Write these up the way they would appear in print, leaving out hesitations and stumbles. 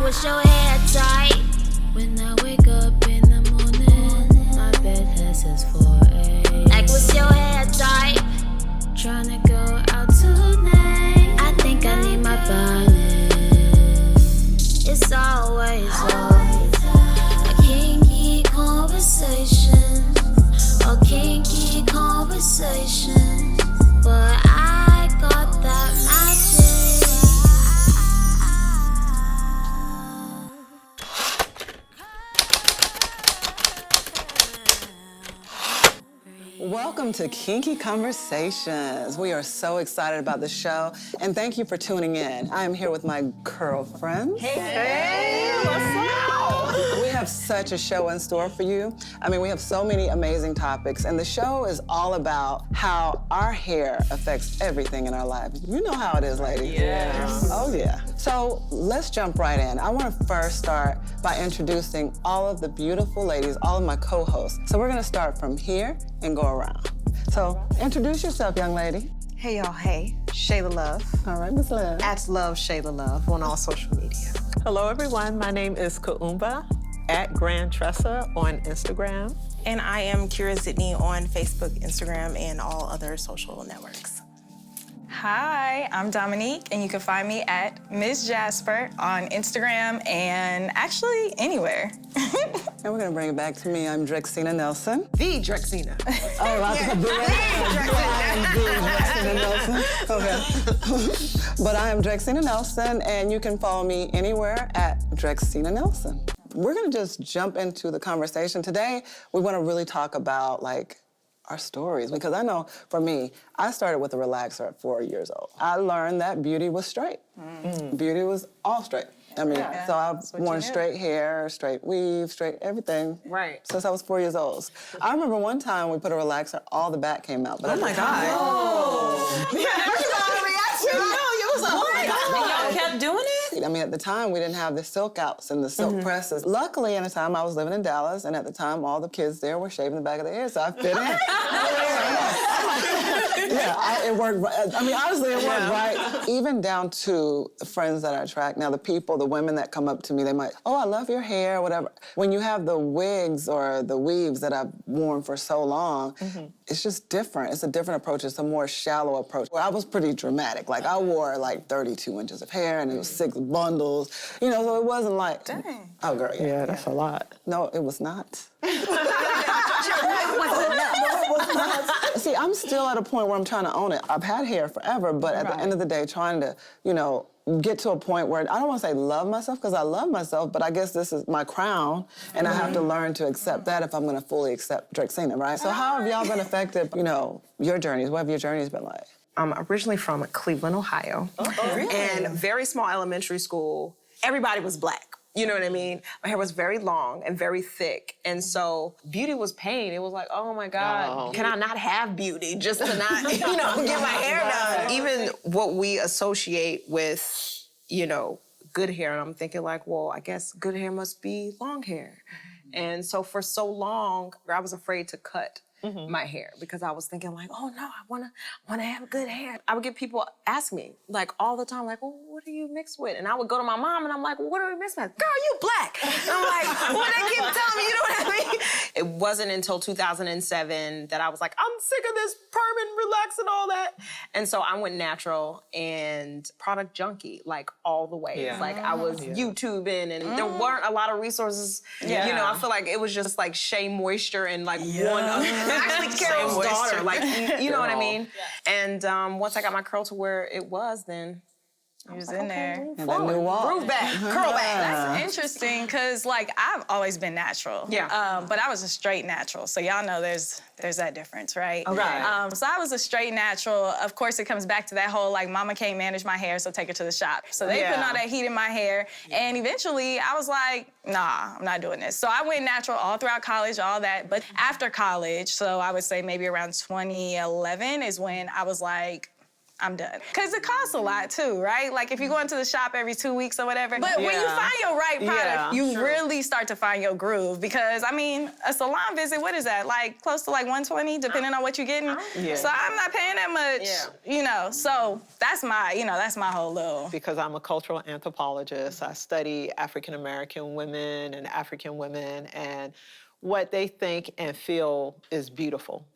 Was your hair tight? When I wake up in the morning, my bed has says 4 a.m. Like, was your hair tight? Tryna go out tonight. I think I need my balance. It's always a kinky conversation. A kinky conversation. But I got that magic. Welcome to Kinky Conversations. We are so excited about the show, and thank you for tuning in. I am here with my girlfriends. Hey, what's up? We have such a show in store for you. I mean, we have so many amazing topics, and the show is all about how our hair affects everything in our lives. You know how it is, ladies. Yes. Oh, yeah. So let's jump right in. I want to first start by introducing all of the beautiful ladies, all of my co-hosts. So we're going to start from here and go around. So introduce yourself, young lady. Hey, y'all. Hey, Shayla Love. All right, Miss Love. At Love Shayla Love on all social media. Hello, everyone. My name is Kuumba at Grand Tressa on Instagram. And I am Kira Zitney on Facebook, Instagram, and all other social networks. Hi, I'm Dominique, and you can find me at Ms. Jasper on Instagram and actually anywhere. And we're gonna bring it back to me. I'm Drexina Nelson. The Drexina. Oh, I am the Drexina Nelson. Okay. But I am Drexina Nelson, and you can follow me anywhere at Drexina Nelson. We're gonna just jump into the conversation. Today, we wanna really talk about, like, our stories, because I know for me, I started with a relaxer at 4 years old. I learned that beauty was straight. Beauty was all straight. I mean, so I've worn straight hair, straight weave, straight everything. Right. Since I was 4 years old. I remember one time we put a relaxer, all the back came out. But Oh my God. Oh. Yeah, everybody reaction. No, you was like, oh my God. Y'all kept doing it? I mean, at the time, we didn't have the silk outs and the silk presses. Luckily, in the time, I was living in Dallas, and at the time, all the kids there were shaving the back of their hair, so I fit in. It worked. I mean, honestly, it worked right. Even down to the friends that I attract. Now, the people, the women that come up to me, they might, oh, I love your hair, whatever. When you have the wigs or the weaves that I've worn for so long, it's just different. It's a different approach. It's a more shallow approach. Well, I was pretty dramatic. Like, I wore like 32 inches of hair, and it was 6 bundles. You know, so it wasn't like, Dang. Oh, girl, yeah. Yeah, that's a lot. No, it was not. See, I'm still at a point where I'm trying to own it. I've had hair forever, but at the end of the day, trying to, you know, get to a point where, I don't want to say love myself, because I love myself, but I guess this is my crown, and I have to learn to accept that if I'm going to fully accept Drexina, right? So how have y'all been affected, you know, your journeys? What have your journeys been like? I'm originally from Cleveland, Ohio. Oh, really? And very small elementary school. Everybody was black. You know what I mean? My hair was very long and very thick. And so beauty was pain. It was like, oh my God, can I not have beauty just to not, you know, get my hair done? Even what we associate with, you know, good hair. And I'm thinking like, well, I guess good hair must be long hair. And so for so long, I was afraid to cut my hair because I was thinking like, oh no, I wanna have good hair. I would get people ask me like all the time, like, well, what are you mixed with? And I would go to my mom and I'm like, well, what are we mixed with? Girl, you black. And I'm like, well, they keep telling me, you know what I mean? It wasn't until 2007 that I was like, I'm sick of this perm and relax and all that. And so I went natural and product junkie, like all the way. Yeah. Like I was YouTubing and there weren't a lot of resources. Yeah. You know, I feel like it was just like Shea Moisture and like one other. Actually, Carol's daughter, like, you know what I mean? And once I got my curl to where it was, then You was in there. And that new wall. Groove back, curl back. That's interesting, because, like, I've always been natural. Yeah. But I was a straight natural, so y'all know there's that difference, right? Right. So I was a straight natural. Of course, it comes back to that whole, like, mama can't manage my hair, so take her to the shop. So they put all that heat in my hair, and eventually I was like, nah, I'm not doing this. So I went natural all throughout college, all that. But after college, so I would say maybe around 2011 is when I was like, I'm done. Because it costs a lot too, right? Like if you go into the shop every 2 weeks or whatever. But when you find your right product, you really start to find your groove. Because, I mean, a salon visit, what is that? Like close to like $120, depending on what you're getting. So I'm not paying that much, you know. So that's my, you know, that's my whole little. Because I'm a cultural anthropologist, I study African-American women and African women and what they think and feel is beautiful.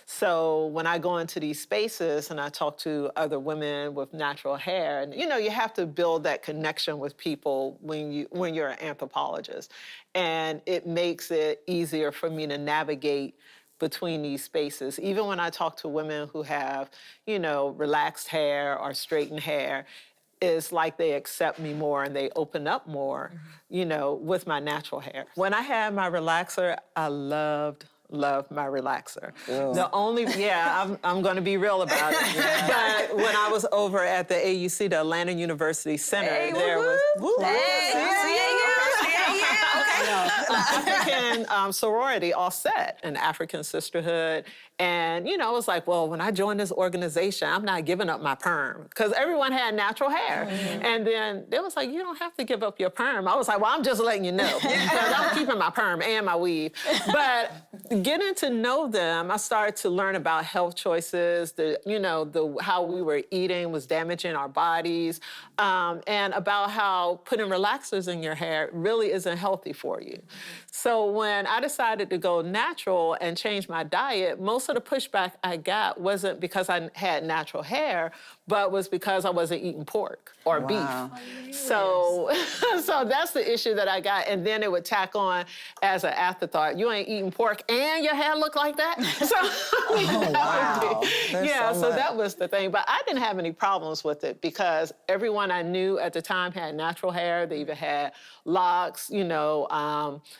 So when I go into these spaces and I talk to other women with natural hair, and you know, you have to build that connection with people when you're an anthropologist. And it makes it easier for me to navigate between these spaces. Even when I talk to women who have, you know, relaxed hair or straightened hair, it's like they accept me more and they open up more, you know, with my natural hair. When I had my relaxer, I loved my relaxer. The only, I'm gonna be real about it. But when I was over at the AUC, the Atlanta University Center, there was, African sorority all set, an African sisterhood. And, you know, I was like, well, when I joined this organization, I'm not giving up my perm. Because everyone had natural hair. And then they was like, you don't have to give up your perm. I was like, well, I'm just letting you know. Because I'm keeping my perm and my weave. But getting to know them, I started to learn about health choices, how we were eating was damaging our bodies, and about how putting relaxers in your hair really isn't healthy for you. So when I decided to go natural and change my diet, most of the pushback I got wasn't because I had natural hair, but was because I wasn't eating pork or beef. So that's the issue that I got. And then it would tack on as an afterthought, you ain't eating pork and your hair look like that? So that was the thing. But I didn't have any problems with it because everyone I knew at the time had natural hair. They even had locks,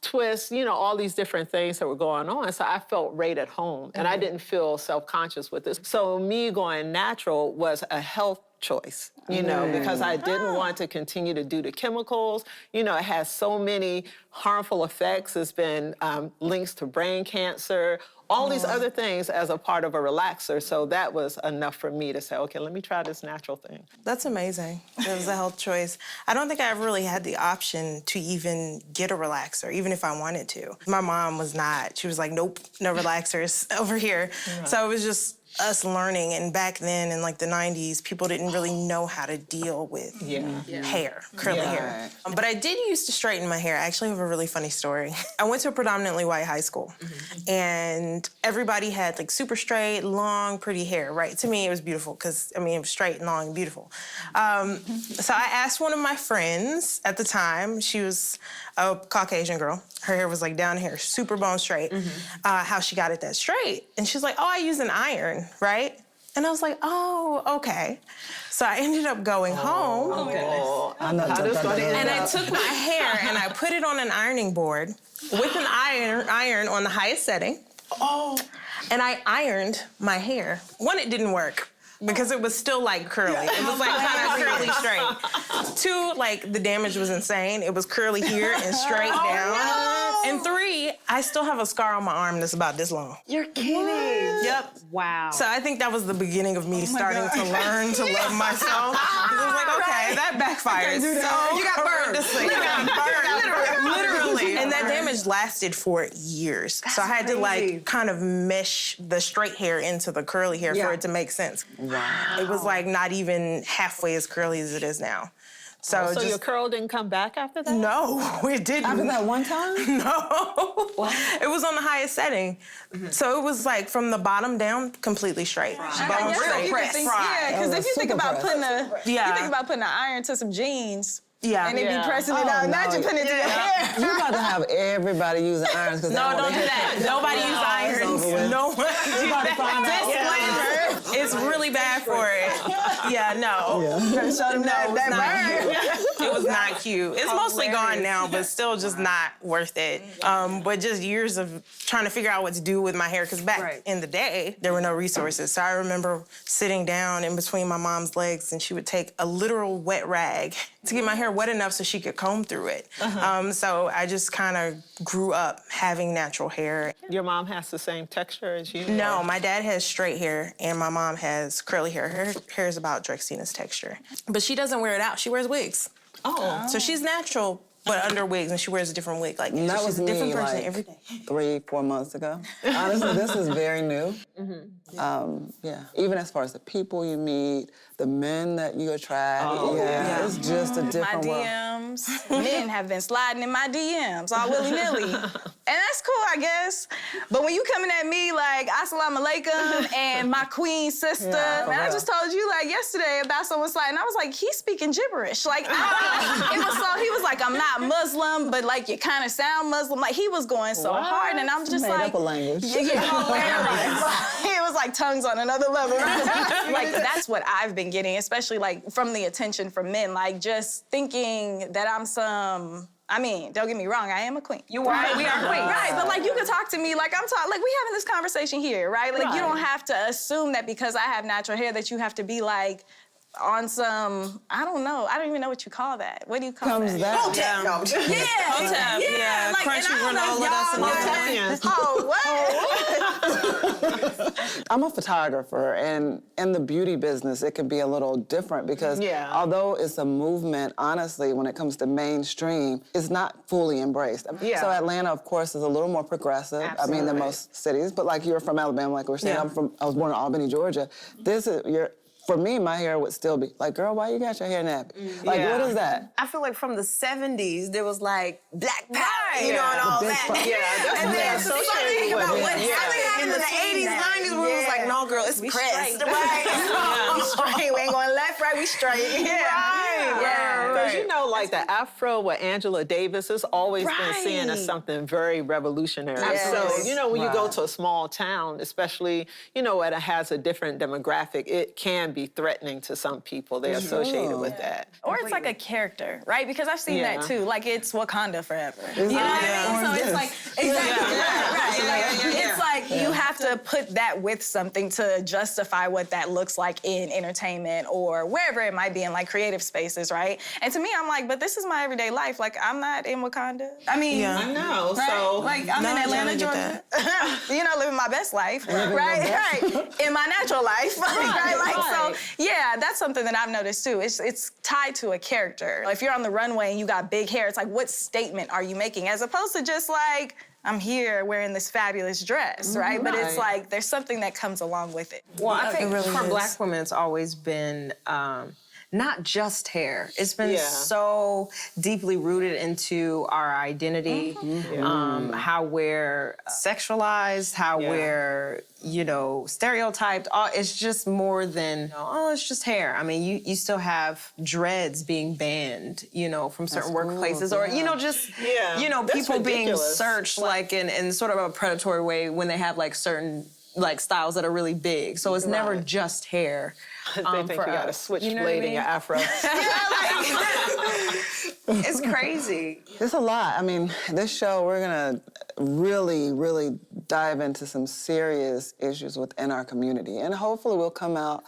twists, all these different things that were going on. So I felt right at home and I didn't feel self-conscious with this. So me going natural was a health choice, because I didn't want to continue to do the chemicals. It has so many harmful effects. It's been links to brain cancer, all these other things as a part of a relaxer. So that was enough for me to say, okay, let me try this natural thing. That's amazing. It was a health choice. I don't think I ever really had the option to even get a relaxer, even if I wanted to. My mom was not. She was like, nope, no relaxers over here. Right. So it was just us learning, and back then in like the 90s, people didn't really know how to deal with hair, curly hair. But I did used to straighten my hair. I actually have a really funny story. I went to a predominantly white high school, and everybody had like super straight, long, pretty hair, right? To me, it was beautiful because, it was straight and long and beautiful. So I asked one of my friends at the time, she was a Caucasian girl. Her hair was like down here, super bone straight, how she got it that straight. And she's like, oh, I use an iron, right? And I was like, oh, okay. So I ended up going home. And I took my hair and I put it on an ironing board with an iron on the highest setting. And I ironed my hair. One, it didn't work because it was still like curly. It was like kind of curly straight. Two, like the damage was insane. It was curly here and straight down. No. And three, I still have a scar on my arm that's about this long. You're kidding. Yep. Wow. So I think that was the beginning of me starting to learn to love myself. I was like, okay, that backfired. So you got burned. Literally. And that damage lasted for years. So I had to like kind of mesh the straight hair into the curly hair for it to make sense. Wow. It was like not even halfway as curly as it is now. So your curl didn't come back after that? No, it didn't. After that one time? No. It was on the highest setting. So it was like from the bottom down, completely straight. Bone straight. Because if you think about putting an iron to some jeans, and it be pressing it out. Imagine putting it to your hair. You're about to have everybody using irons. No, don't do that. Nobody use irons. No one do that. It's really bad for it. Yeah, no. It was not cute. It's mostly gone now, but still just not worth it. But just years of trying to figure out what to do with my hair, because back in the day, there were no resources. So I remember sitting down in between my mom's legs, and she would take a literal wet rag to get my hair wet enough so she could comb through it. So I just kind of grew up having natural hair. Your mom has the same texture as you? No, my dad has straight hair, and my mom has curly hair. Her hair is about Drexina's texture. But she doesn't wear it out. She wears wigs. Oh. So she's natural, but under wigs, and she wears a different wig. Like, And that she's was a different me, person like, every day. 3-4 months ago. Honestly, this is very new. Yeah, even as far as the people you meet, the men that you attract, it's just a different My world. DMs, men have been sliding in my DMs all willy-nilly. And that's cool, I guess. But when you coming at me like, assalamu alaikum, and my queen sister, for and I real. just told you like yesterday about someone sliding, I was like, he's speaking gibberish. Like, he was like, I'm not Muslim, but like, you kind of sound Muslim. Like, he was going so hard, and I'm just Made like, up a language. hilarious. It was like tongues on another level. Like, that's what I've been getting, especially like from the attention from men, like just thinking that I'm some, I mean, don't get me wrong, I am a queen. You are. We are queens. Right, but like you can talk to me like I'm talking, like we having this conversation here, right? Like you don't have to assume that because I have natural hair that you have to be like on some, I don't know, I don't even know what you call that. What do you call Comes that? that. Yeah, Like, crunchy and I don't know granola, if that's y'all- another one. I'm a photographer, and in the beauty business, it can be a little different because although it's a movement, honestly, when it comes to mainstream, it's not fully embraced. Yeah. So Atlanta, of course, is a little more progressive. I mean, than most cities. But like you're from Alabama, like we're saying, I was born in Albany, Georgia. For me, my hair would still be like, girl, why you got your hair nappy? Like, what is that? I feel like from the 70s, there was like black power, you Yeah, know, and all the big that. part. Yeah, And then something about what happened in the 80s, 90s, where it was like, no, girl, it's pressed. straight. Right. We straight, we ain't going left, right, we straight. Because you know, like the Afro with Angela Davis has always been seen as something very revolutionary. So, you know, when you go to a small town, especially, you know, when it has a different demographic, it can be threatening to some people. They're associated with that. Or it's like a character, right? Because I've seen that too. Like it's Wakanda forever. You know what I mean? So it's like, it's like you have to put that with something to justify what that looks like in entertainment or wherever it might be in like creative spaces, right? And to me, I'm like, but this is my everyday life. Like I'm not in Wakanda. I mean, I know. right? So like I'm in Atlanta, Georgia. You know, living my best life, right? In my natural life, right? Like so, yeah, that's something that I've noticed too. It's tied to a character. If you're on the runway and you got big hair, it's like, what statement are you making? As opposed to just like, I'm here wearing this fabulous dress, right? But it's like, there's something that comes along with it. Well, I think really for is. Black women, it's always been not just hair. It's been so deeply rooted into our identity, how we're sexualized, how we're, you know, stereotyped. It's just more than, oh, it's just hair. I mean, you still have dreads being banned, you know, from certain workplaces, or, you know, just, you know, That's people being ridiculous. searched like in sort of a predatory way when they have like certain like styles that are really big. So it's never just hair. they think you got a switchblade in your afro. It's crazy. It's a lot. I mean, this show, we're gonna really, really dive into some serious issues within our community. And hopefully we'll come out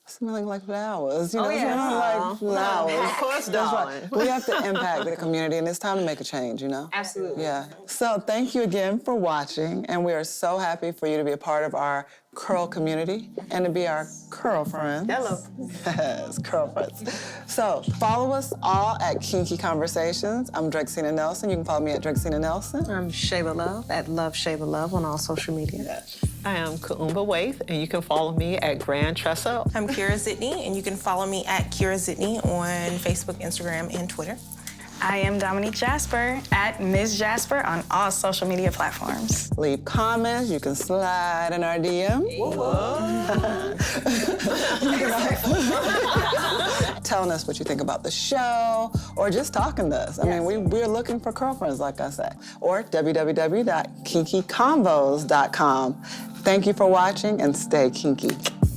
smelling like flowers. You know, smelling like flowers. Of course, That's darling. right. We have to impact the community, and it's time to make a change, you know? Absolutely. Yeah. So thank you again for watching, and we are so happy for you to be a part of our curl community and to be our curl friends. Hello. Yes, curl friends. So follow us all at Kinky Conversations. I'm Drexina Nelson. You can follow me at Drexina Nelson. I'm Shayla Love at Love Shayla Love on all social media. I am Kuumba Waithe, and you can follow me at Grand Tressa. I'm Kira Zitney, and you can follow me at Kira Zitney on Facebook, Instagram, and Twitter. I am Dominique Jasper at Ms. Jasper on all social media platforms. Leave comments. You can slide in our DM. Telling us what you think about the show, or just talking to us. I mean, we're looking for girlfriends, like I said. Or www.kinkyconvos.com. Thank you for watching, and stay kinky.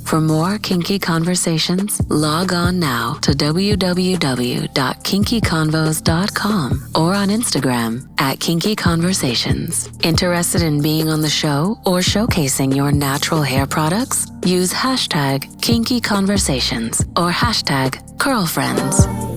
For more kinky conversations, log on now to www.kinkyconvos.com or on Instagram at Kinky Conversations. Interested in being on the show or showcasing your natural hair products? Use hashtag Kinky Conversations or hashtag Curlfriends.